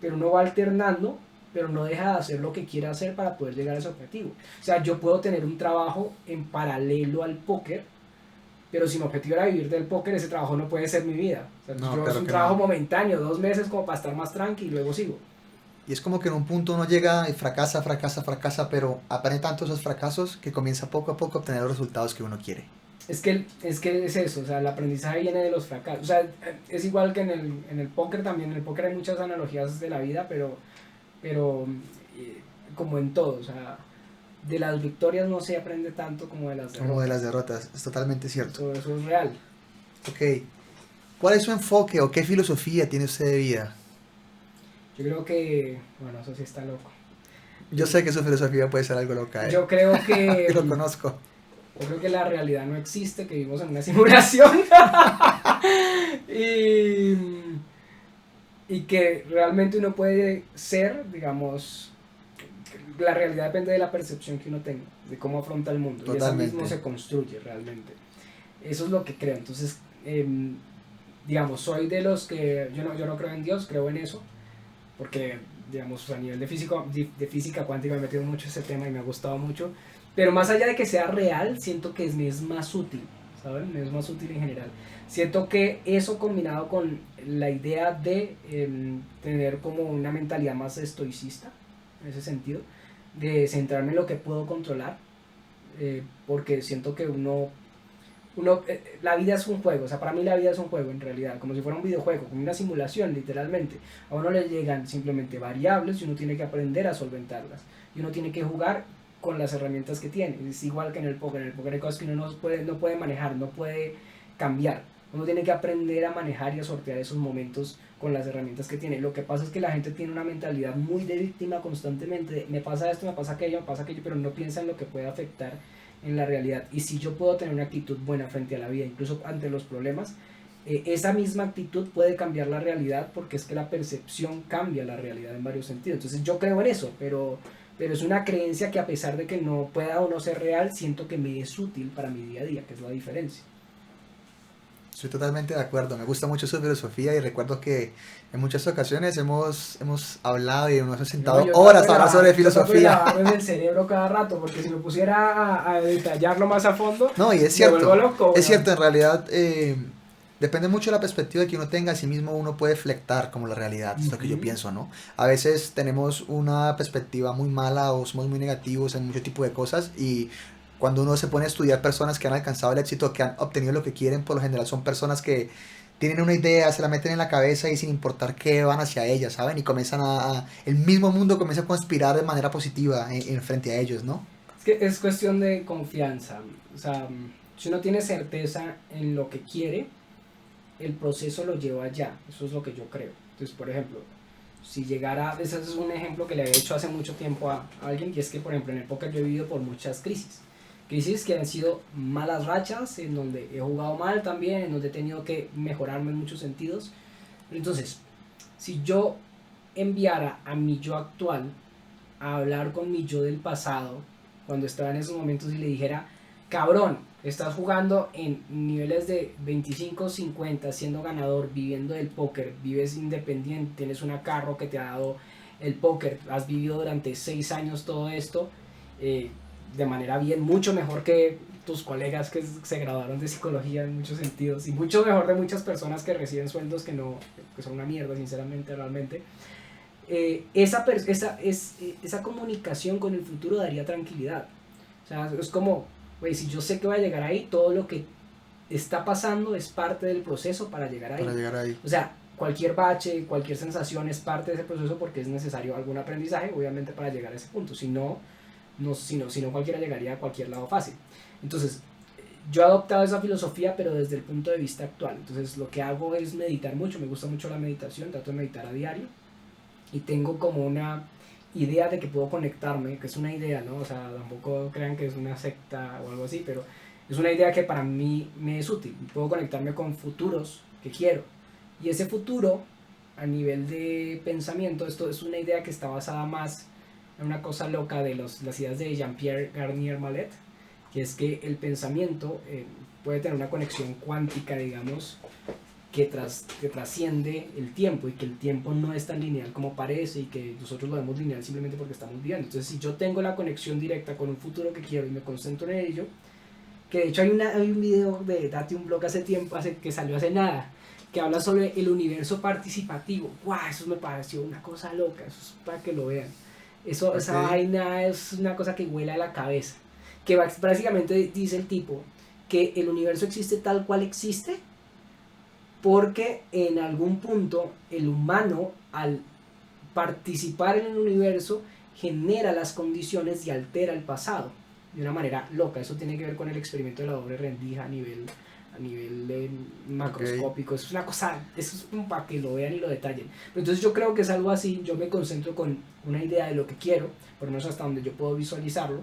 pero uno va alternando, pero no deja de hacer lo que quiere hacer para poder llegar a ese objetivo. O sea, yo puedo tener un trabajo en paralelo al póker, pero si mi objetivo era vivir del póker, ese trabajo no puede ser mi vida. O sea, No, yo claro es un que trabajo no. momentáneo, 2 meses como para estar más tranqui y luego sigo. Y es como que en un punto uno llega y fracasa, pero aprende tanto esos fracasos que comienza poco a poco a obtener los resultados que uno quiere. Es que es eso, o sea, el aprendizaje viene de los fracasos. O sea, es igual que en el póker también. En el póker hay muchas analogías de la vida, pero como en todo, o sea, de las victorias no se aprende tanto como de las derrotas. Como de las derrotas, es totalmente cierto. Eso es real. Ok, ¿cuál es su enfoque o qué filosofía tiene usted de vida? Yo creo que, bueno, eso sí está loco. Yo sé que su filosofía puede ser algo loca, Yo creo que lo conozco. Yo creo que la realidad no existe, que vivimos en una simulación. y que realmente uno puede ser, digamos, la realidad depende de la percepción que uno tenga, de cómo afronta el mundo. Totalmente. Y eso mismo se construye realmente. Eso es lo que creo. Entonces, digamos, soy de los que, yo no creo en Dios, creo en eso, porque, digamos, a nivel de física cuántica me he metido mucho ese tema y me ha gustado mucho. Pero más allá de que sea real, siento que me es más útil, ¿saben? Me es más útil en general. Siento que eso combinado con la idea de tener como una mentalidad más estoicista, en ese sentido, de centrarme en lo que puedo controlar, porque siento que uno la vida es un juego, o sea, para mí la vida es un juego en realidad, como si fuera un videojuego, como una simulación literalmente. A uno le llegan simplemente variables y uno tiene que aprender a solventarlas. Y uno tiene que jugar con las herramientas que tiene. Es igual que en el póker hay cosas que uno no puede manejar, no puede cambiar. Uno tiene que aprender a manejar y a sortear esos momentos con las herramientas que tiene. Lo que pasa es que la gente tiene una mentalidad muy de víctima constantemente. Me pasa esto, me pasa aquello, pero no piensa en lo que puede afectar en la realidad. Y si yo puedo tener una actitud buena frente a la vida, incluso ante los problemas, esa misma actitud puede cambiar la realidad, porque es que la percepción cambia la realidad en varios sentidos. Entonces yo creo en eso, pero es una creencia que, a pesar de que no pueda o no ser real, siento que me es útil para mi día a día, que es la diferencia. Estoy totalmente de acuerdo, me gusta mucho su filosofía y recuerdo que en muchas ocasiones hemos hablado y nos hemos sentado No, horas a hablar sobre filosofía. Yo en el cerebro cada rato, porque si me pusiera a detallarlo más a fondo, No, y es me cierto, vuelvo loco. es cierto, en realidad depende mucho de la perspectiva que uno tenga, así mismo uno puede flectar como la realidad, es lo que yo pienso, ¿no? A veces tenemos una perspectiva muy mala o somos muy negativos en mucho tipo de cosas, y cuando uno se pone a estudiar personas que han alcanzado el éxito, que han obtenido lo que quieren, por lo general son personas que tienen una idea, se la meten en la cabeza y sin importar qué van hacia ella, ¿saben? Y comienzan el mismo mundo comienza a conspirar de manera positiva en frente a ellos, ¿no? Es que es cuestión de confianza. O sea, si uno tiene certeza en lo que quiere, el proceso lo lleva allá. Eso es lo que yo creo. Entonces, por ejemplo, si llegara, ese es un ejemplo que le había hecho hace mucho tiempo a alguien, y es que, por ejemplo, en el póker yo he vivido por muchas crisis. Crisis que han sido malas rachas, en donde he jugado mal también, en donde he tenido que mejorarme en muchos sentidos. Entonces, si yo enviara a mi yo actual a hablar con mi yo del pasado, cuando estaba en esos momentos, y le dijera: cabrón, estás jugando en niveles de 25, 50, siendo ganador, viviendo del póker, vives independiente, tienes una carro que te ha dado el póker, has vivido durante 6 años todo esto, de manera bien, mucho mejor que tus colegas que se graduaron de psicología en muchos sentidos, y mucho mejor de muchas personas que reciben sueldos que son una mierda, sinceramente, realmente. Esa comunicación con el futuro daría tranquilidad. O sea, es como, güey, si yo sé que voy a llegar ahí, todo lo que está pasando es parte del proceso para llegar ahí. Para llegar ahí. O sea, cualquier bache, cualquier sensación es parte de ese proceso, porque es necesario algún aprendizaje, obviamente, para llegar a ese punto. Si no cualquiera llegaría a cualquier lado fácil. Entonces, yo he adoptado esa filosofía, pero desde el punto de vista actual. Entonces, lo que hago es meditar mucho, me gusta mucho la meditación, trato de meditar a diario, y tengo como una idea de que puedo conectarme, que es una idea, ¿no? O sea, tampoco crean que es una secta o algo así, pero es una idea que para mí me es útil. Puedo conectarme con futuros que quiero, y ese futuro, a nivel de pensamiento, esto es una idea que está basada más en una cosa loca de las ideas de Jean-Pierre Garnier Mallet, que es que el pensamiento puede tener una conexión cuántica, digamos, que trasciende el tiempo, y que el tiempo no es tan lineal como parece, y que nosotros lo vemos lineal simplemente porque estamos viviendo. Entonces, si yo tengo la conexión directa con un futuro que quiero y me concentro en ello, que de hecho hay un video de Date un Blog que salió hace nada, que habla sobre el universo participativo. ¡Guau! Eso me pareció una cosa loca, eso es para que lo vean. Esa vaina es una cosa que huela a la cabeza, que básicamente dice el tipo que el universo existe tal cual existe, porque en algún punto el humano, al participar en el universo, genera las condiciones y altera el pasado de una manera loca. Eso tiene que ver con el experimento de la doble rendija a nivel macroscópico. Eso es una cosa, eso es como para que lo vean y lo detallen. Pero entonces yo creo que es algo así. Yo me concentro con una idea de lo que quiero, por lo menos hasta donde yo puedo visualizarlo,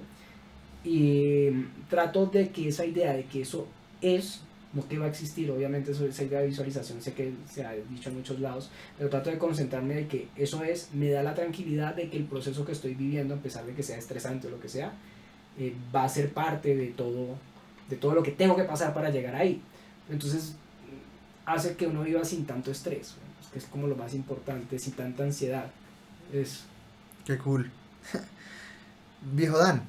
y trato de que esa idea de que eso es, no que va a existir, obviamente esa idea de visualización sé que se ha dicho en muchos lados, pero trato de concentrarme de que eso es, me da la tranquilidad de que el proceso que estoy viviendo, a pesar de que sea estresante o lo que sea, va a ser parte de todo lo que tengo que pasar para llegar ahí. Entonces hace que uno viva sin tanto estrés, que es como lo más importante, sin tanta ansiedad. Qué cool. Viejo Dan,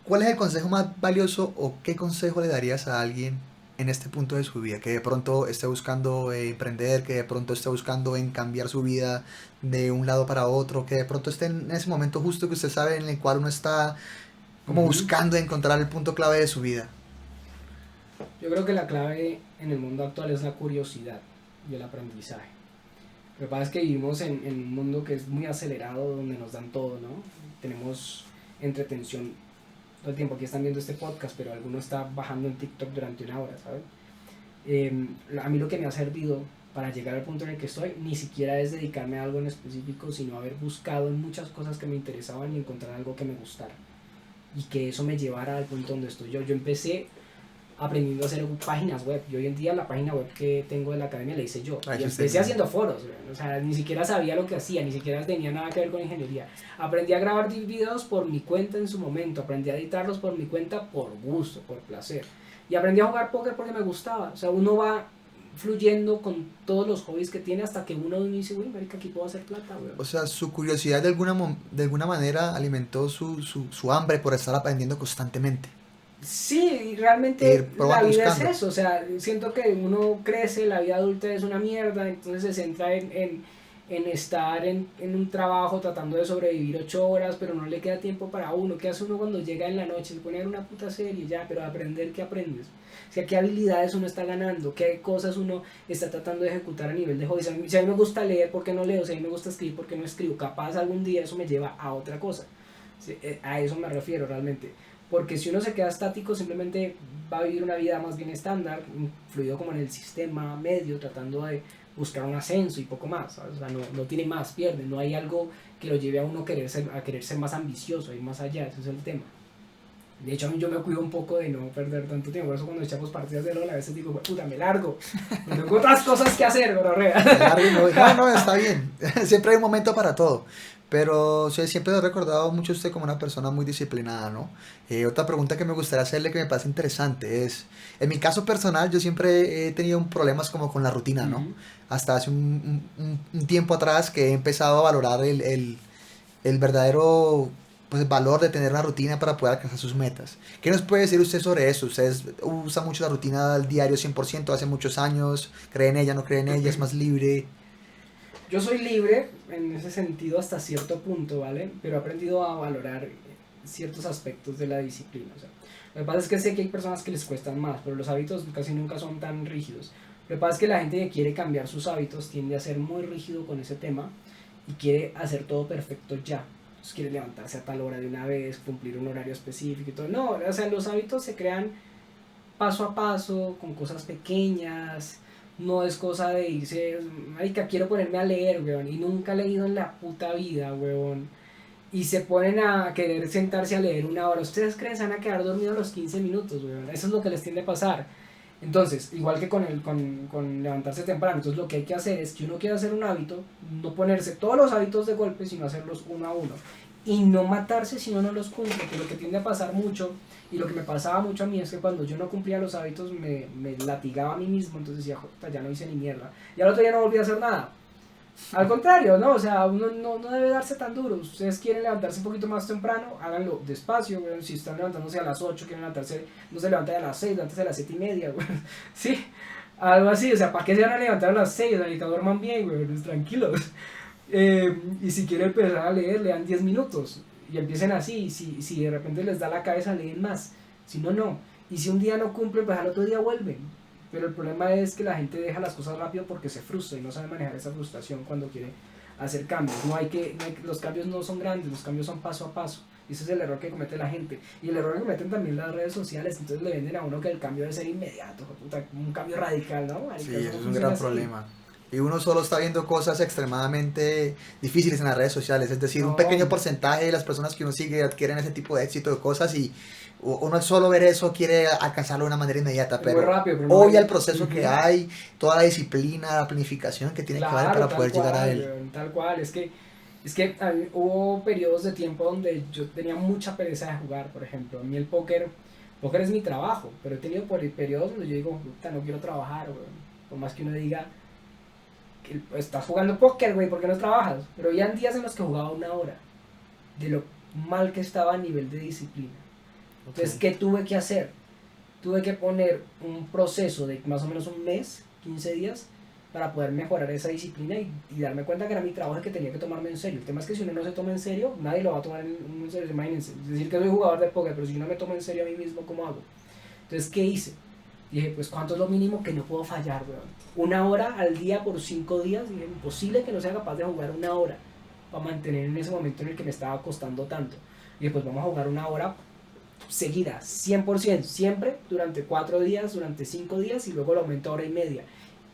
¿cuál es el consejo más valioso o qué consejo le darías a alguien en este punto de su vida? Que de pronto esté buscando emprender, que de pronto esté buscando en cambiar su vida de un lado para otro, que de pronto esté en ese momento justo que usted sabe en el cual uno está como buscando encontrar el punto clave de su vida. Yo creo que la clave en el mundo actual es la curiosidad y el aprendizaje. Lo que pasa es que vivimos en un mundo que es muy acelerado, donde nos dan todo, ¿no? Tenemos entretención todo el tiempo. Aquí están viendo este podcast, pero alguno está bajando en TikTok durante una hora, ¿sabes? A mí lo que me ha servido para llegar al punto en el que estoy ni siquiera es dedicarme a algo en específico, sino haber buscado en muchas cosas que me interesaban y encontrar algo que me gustara y que eso me llevara al punto donde estoy yo. Yo empecé aprendiendo a hacer páginas web. Yo hoy en día la página web que tengo de la academia la hice yo. Y empecé haciendo foros, o sea, ni siquiera sabía lo que hacía, ni siquiera tenía nada que ver con ingeniería. Aprendí a grabar videos por mi cuenta en su momento, aprendí a editarlos por mi cuenta por gusto, por placer. Y aprendí a jugar póker porque me gustaba. O sea, uno va fluyendo con todos los hobbies que tiene hasta que uno dice, uy, marica, aquí puedo hacer plata, güey. O sea, su curiosidad de alguna manera alimentó su hambre por estar aprendiendo constantemente. Sí, realmente la vida buscando. es eso, o sea, siento que uno crece, la vida adulta es una mierda, entonces se centra en estar en un trabajo tratando de sobrevivir 8 horas, pero no le queda tiempo para uno. ¿Qué hace uno cuando llega en la noche? Se pone a ver una puta serie ya, pero aprender, ¿qué aprendes? O sea, ¿qué habilidades uno está ganando? ¿Qué cosas uno está tratando de ejecutar a nivel de hobby? Si a mí me gusta leer, ¿por qué no leo? Si a mí me gusta escribir, ¿por qué no escribo? Capaz algún día eso me lleva a otra cosa. Sí, a eso me refiero realmente. Porque si uno se queda estático, simplemente va a vivir una vida más bien estándar, fluido como en el sistema medio, tratando de buscar un ascenso y poco más, ¿sabes? O sea, no tiene más, pierde, no hay algo que lo lleve a uno a querer ser más ambicioso, a ir más allá, ese es el tema. De hecho, a mí yo me cuido un poco de no perder tanto tiempo, por eso cuando echamos partidas de LOL a veces digo, puta, me largo, tengo otras cosas que hacer, bro. No, está bien, siempre hay un momento para todo. Pero siempre he recordado mucho a usted como una persona muy disciplinada, ¿no? Otra pregunta que me gustaría hacerle que me parece interesante es, en mi caso personal yo siempre he tenido problemas como con la rutina, ¿no? Hasta hace un tiempo atrás que he empezado a valorar el verdadero pues, valor de tener una rutina para poder alcanzar sus metas. ¿Qué nos puede decir usted sobre eso? ¿Usted usa mucho la rutina al diario 100% hace muchos años? ¿Cree en ella, no cree en ella? ¿Es más libre? Yo soy libre en ese sentido hasta cierto punto, ¿vale? Pero he aprendido a valorar ciertos aspectos de la disciplina. O sea, lo que pasa es que sé que hay personas que les cuestan más, pero los hábitos casi nunca son tan rígidos. Lo que pasa es que la gente que quiere cambiar sus hábitos tiende a ser muy rígido con ese tema y quiere hacer todo perfecto ya. Entonces quiere levantarse a tal hora de una vez, cumplir un horario específico y todo. No, o sea, los hábitos se crean paso a paso, con cosas pequeñas. No es cosa de irse, marica, quiero ponerme a leer, weón, y nunca he leído en la puta vida, weón. Y se ponen a querer sentarse a leer una hora. ¿Ustedes creen que se van a quedar dormidos a los 15 minutos, weón? Eso es lo que les tiende a pasar. Entonces, igual que con levantarse temprano, entonces lo que hay que hacer es que uno quiere hacer un hábito, no ponerse todos los hábitos de golpe, sino hacerlos uno a uno. Y no matarse si uno no los cumple, que lo que tiende a pasar mucho, y lo que me pasaba mucho a mí es que cuando yo no cumplía los hábitos me latigaba a mí mismo, entonces decía, ya no hice ni mierda. Y al otro día no volví a hacer nada. Al contrario, ¿no? O sea, uno no debe darse tan duro. Ustedes quieren levantarse un poquito más temprano, háganlo despacio, güey. Si están levantándose a las 8, quieren levantarse, no se levanten a las 6, levantense a las 7:30, güey. Sí, algo así, o sea, ¿para qué se van a levantar a las 6? Que duerman bien, güey, pues, tranquilos. Y si quieren empezar a leer, lean 10 minutos. Y empiecen así, si de repente les da la cabeza, leen más. Si no, no. Y si un día no cumplen, pues al otro día vuelven. Pero el problema es que la gente deja las cosas rápido porque se frustra y no sabe manejar esa frustración cuando quiere hacer cambios. Los cambios no son grandes, los cambios son paso a paso. Y ese es el error que comete la gente. Y el error que cometen también las redes sociales. Entonces le venden a uno que el cambio debe ser inmediato, un cambio radical, ¿no? Sí, eso es un gran problema. Y uno solo está viendo cosas extremadamente difíciles en las redes sociales. Es decir, un pequeño porcentaje de las personas que uno sigue adquieren ese tipo de éxito de cosas y uno al solo ver eso quiere alcanzarlo de una manera inmediata. Pero rápido, pero obvia el proceso que hay, toda la disciplina, la planificación que tiene que haber para poder llegar a él. Tal cual, es que hubo periodos de tiempo donde yo tenía mucha pereza de jugar, por ejemplo. A mí el póker es mi trabajo, pero he tenido periodos donde yo digo, no quiero trabajar, güey. Por más que uno diga, estás jugando póker, güey, ¿por qué no trabajas? Pero había días en los que jugaba una hora, de lo mal que estaba a nivel de disciplina. Entonces, ¿qué tuve que hacer? Tuve que poner un proceso de más o menos un mes, 15 días, para poder mejorar esa disciplina y darme cuenta que era mi trabajo y que tenía que tomarme en serio. El tema es que si uno no se toma en serio, nadie lo va a tomar en serio, imagínense. Es decir, que soy jugador de póker, pero si yo no me tomo en serio a mí mismo, ¿cómo hago? Entonces, ¿qué hice? Y dije, pues ¿cuánto es lo mínimo que no puedo fallar, weón? 1 hora al día por 5 días. Y dije, imposible que no sea capaz de jugar 1 hora para mantener en ese momento en el que me estaba costando tanto. Y dije, pues vamos a jugar 1 hora seguida, 100%, siempre, durante 4 días, durante 5 días, y luego lo aumento a 1 hora y media.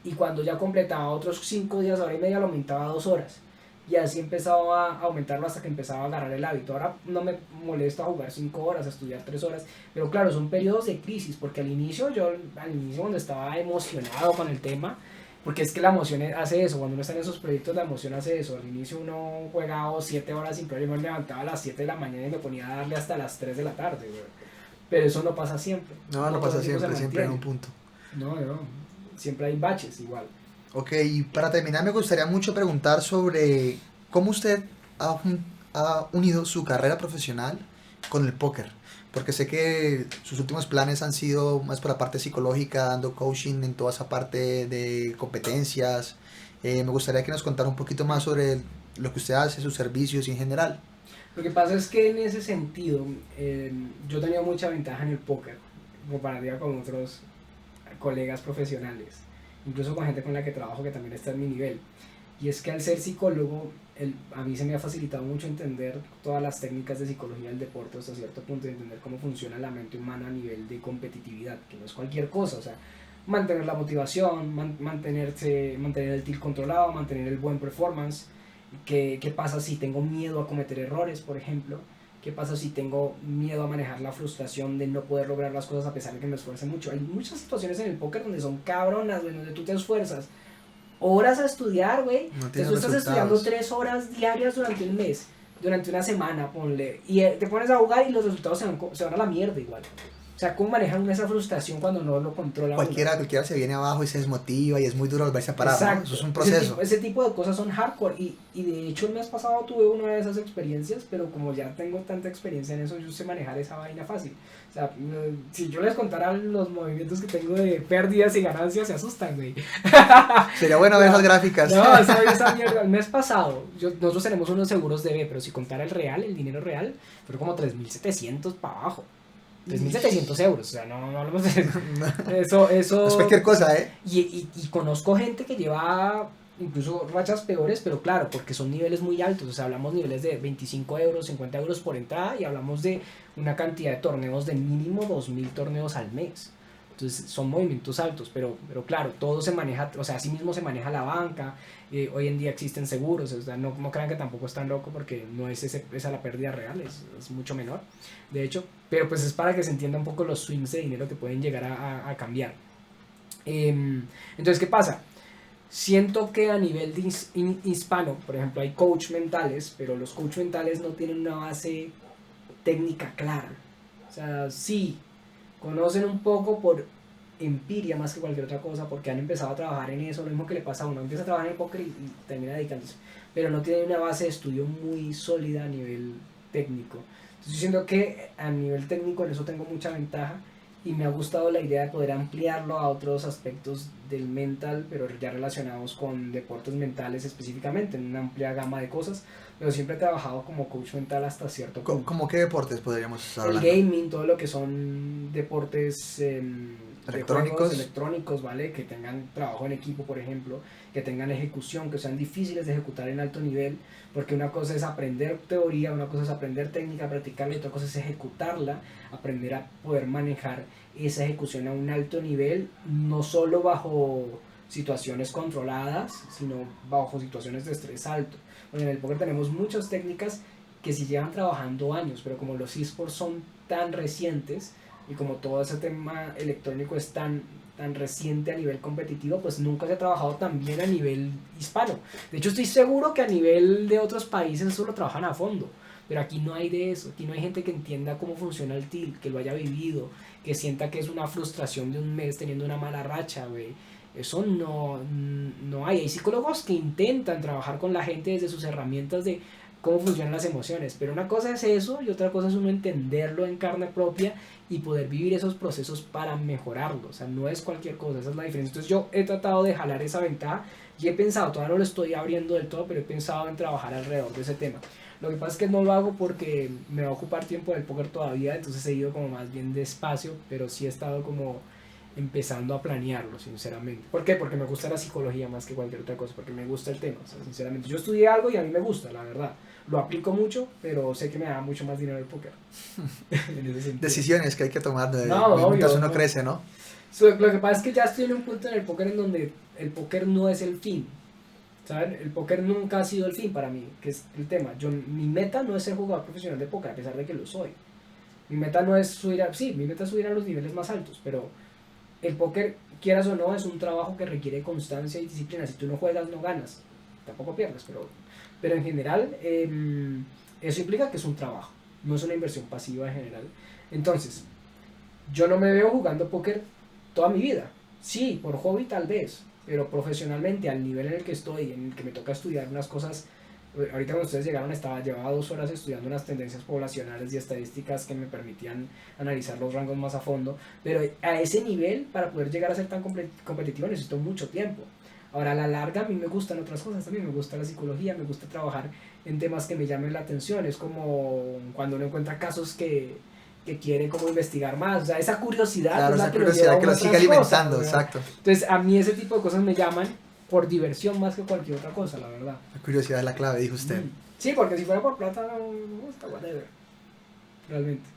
Y cuando ya completaba otros 5 días, 1 hora y media, lo aumentaba a 2 horas. Y así empezaba a aumentarlo hasta que empezaba a agarrar el hábito. Ahora no me molesta jugar 5 horas, a estudiar 3 horas. Pero claro, son periodos de crisis, porque al inicio cuando estaba emocionado con el tema, porque es que la emoción hace eso, cuando uno está en esos proyectos la emoción hace eso. Al inicio uno juega 7 horas sin problema, me levantaba a las 7 de la mañana y me ponía a darle hasta las 3 de la tarde, güey. Pero eso no pasa siempre. No pasa siempre, siempre en un punto. No, siempre hay baches igual. Ok, y para terminar me gustaría mucho preguntar sobre cómo usted ha unido su carrera profesional con el póker. Porque sé que sus últimos planes han sido más por la parte psicológica, dando coaching en toda esa parte de competencias. Me gustaría que nos contara un poquito más sobre lo que usted hace, sus servicios y en general. Lo que pasa es que en ese sentido yo tenía mucha ventaja en el póker, comparativa con otros colegas profesionales, incluso con gente con la que trabajo que también está en mi nivel. Y es que al ser psicólogo, a mí se me ha facilitado mucho entender todas las técnicas de psicología del deporte hasta cierto punto, de entender cómo funciona la mente humana a nivel de competitividad, que no es cualquier cosa, o sea, mantener la motivación, mantener el tilt controlado, mantener el buen performance. ¿Qué pasa si tengo miedo a cometer errores, por ejemplo? ¿Qué pasa si tengo miedo a manejar la frustración de no poder lograr las cosas a pesar de que me esfuerce mucho? Hay muchas situaciones en el póker donde son cabronas, güey, donde tú te esfuerzas horas a estudiar, güey. No Entonces tú estás estudiando 3 horas diarias durante un mes, durante una semana, ponle, y te pones a jugar y los resultados se van a la mierda igual. O sea, ¿cómo manejan esa frustración cuando no lo controla Cualquiera se viene abajo y se desmotiva y es muy duro volverse a parar, exacto, ¿no? Eso es un proceso. Ese tipo de cosas son hardcore y de hecho el mes pasado tuve una de esas experiencias, pero como ya tengo tanta experiencia en eso, yo sé manejar esa vaina fácil. O sea, si yo les contara los movimientos que tengo de pérdidas y ganancias, se asustan, güey. Sería bueno ver las gráficas. No, esa mierda. El mes pasado, nosotros tenemos unos seguros de B, pero si contara el real, el dinero real, fueron como 3.700 para abajo. 3.700 euros, o sea, no hablamos de eso. Eso es cualquier cosa, ¿eh? Y conozco gente que lleva incluso rachas peores, pero claro, porque son niveles muy altos, o sea, hablamos niveles de 25 euros, 50 euros por entrada y hablamos de una cantidad de torneos de mínimo 2.000 torneos al mes. Entonces son movimientos altos, pero claro, todo se maneja, o sea, así mismo se maneja la banca, hoy en día existen seguros, o sea, no crean que tampoco es tan loco porque no es esa la pérdida real, es mucho menor, de hecho, pero pues es para que se entienda un poco los swings de dinero que pueden llegar a cambiar. Entonces, ¿qué pasa? Siento que a nivel de hispano, por ejemplo, hay coach mentales, pero los coach mentales no tienen una base técnica clara, o sea, sí, conocen un poco por empiria más que cualquier otra cosa, porque han empezado a trabajar en eso, lo mismo que le pasa a uno, empieza a trabajar en el póker y termina dedicándose, pero no tiene una base de estudio muy sólida a nivel técnico. Entonces yo siento que a nivel técnico en eso tengo mucha ventaja y me ha gustado la idea de poder ampliarlo a otros aspectos del mental, pero ya relacionados con deportes mentales específicamente, en una amplia gama de cosas, pero siempre he trabajado como coach mental hasta cierto punto. ¿Cómo qué deportes podríamos estar hablando? El gaming, todo lo que son deportes electrónicos, ¿vale? Que tengan trabajo en equipo, por ejemplo, que tengan ejecución, que sean difíciles de ejecutar en alto nivel, porque una cosa es aprender teoría, una cosa es aprender técnica, practicarla, y otra cosa es ejecutarla, aprender a poder manejar esa ejecución a un alto nivel, no solo bajo situaciones controladas, sino bajo situaciones de estrés alto. Bueno, en el póker tenemos muchas técnicas que sí llevan trabajando años, pero como los esports son tan recientes y como todo ese tema electrónico es tan reciente a nivel competitivo, pues nunca se ha trabajado tan bien a nivel hispano. De hecho, estoy seguro que a nivel de otros países eso lo trabajan a fondo, pero aquí no hay de eso. Aquí no hay gente que entienda cómo funciona el tilt, que lo haya vivido, que sienta que es una frustración de un mes teniendo una mala racha, güey. Eso no hay. Hay psicólogos que intentan trabajar con la gente desde sus herramientas de cómo funcionan las emociones, pero una cosa es eso y otra cosa es uno entenderlo en carne propia y poder vivir esos procesos para mejorarlo. O sea, no es cualquier cosa, esa es la diferencia. Entonces yo he tratado de jalar esa ventaja y he pensado, todavía no lo estoy abriendo del todo, pero he pensado en trabajar alrededor de ese tema. Lo que pasa es que no lo hago porque me va a ocupar tiempo del póker todavía, entonces he ido como más bien despacio, pero sí he estado como empezando a planearlo, sinceramente. ¿Por qué? Porque me gusta la psicología más que cualquier otra cosa, porque me gusta el tema, o sea, sinceramente. Yo estudié algo y a mí me gusta, la verdad. Lo aplico mucho, pero sé que me da mucho más dinero el póker. En ese sentido. Decisiones que hay que tomar No, mientras obvio, uno no. crece, ¿no? Lo que pasa es que ya estoy en un punto en el póker en donde el póker no es el fin. ¿Saben? El póker nunca ha sido el fin para mí, que es el tema. Mi meta no es ser jugador profesional de póker, a pesar de que lo soy. Mi meta no es subir a... Sí, mi meta es subir a los niveles más altos, pero el póker, quieras o no, es un trabajo que requiere constancia y disciplina. Si tú no juegas, no ganas. Tampoco pierdes, pero en general eso implica que es un trabajo, no es una inversión pasiva en general. Entonces, yo no me veo jugando póker toda mi vida. Sí, por hobby tal vez, pero profesionalmente al nivel en el que estoy, en el que me toca estudiar unas cosas. Ahorita cuando ustedes llegaron llevaba 2 horas estudiando unas tendencias poblacionales y estadísticas que me permitían analizar los rangos más a fondo, pero a ese nivel, para poder llegar a ser tan competitivo, necesito mucho tiempo. Ahora, a la larga, a mí me gustan otras cosas también, me gusta la psicología, me gusta trabajar en temas que me llamen la atención. Es como cuando uno encuentra casos que quiere como investigar más, o sea, esa curiosidad Claro, es la esa que lo lleva a curiosidad que uno lo a sigue otras alimentando, cosas, ¿verdad? exacto. Entonces, a mí ese tipo de cosas me llaman por diversión más que cualquier otra cosa, la verdad. La curiosidad es la clave, dijo usted. Sí, porque si fuera por plata, no me gusta, whatever. Realmente.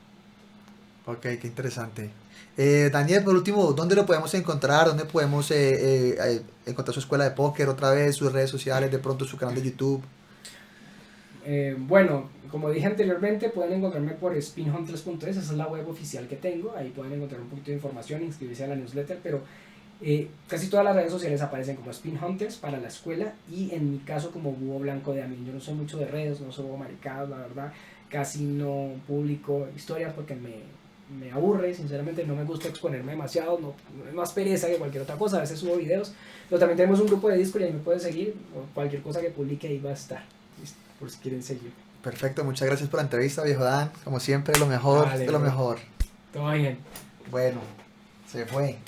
Ok, qué interesante. Daniel, por último, ¿dónde lo podemos encontrar? ¿Dónde podemos encontrar su escuela de póker otra vez, sus redes sociales, de pronto su canal de YouTube? Bueno, como dije anteriormente, pueden encontrarme por spinhunters.es, esa es la web oficial que tengo. Ahí pueden encontrar un poquito de información, inscribirse a la newsletter, pero casi todas las redes sociales aparecen como Spin Hunters para la escuela y en mi caso como Búho Blanco de Amin. Yo no soy mucho de redes, no subo maricadas, la verdad. Casi no publico historias porque me aburre, sinceramente no me gusta exponerme demasiado, no, es más pereza que cualquier otra cosa. A veces subo videos, pero también tenemos un grupo de Discord y ahí me pueden seguir, o cualquier cosa que publique ahí va a estar, ¿listo? Por si quieren seguir. Perfecto, muchas gracias por la entrevista, viejo Dan. Como siempre, lo mejor Dale, de lo bro. mejor. Todo bien. Bueno, se fue.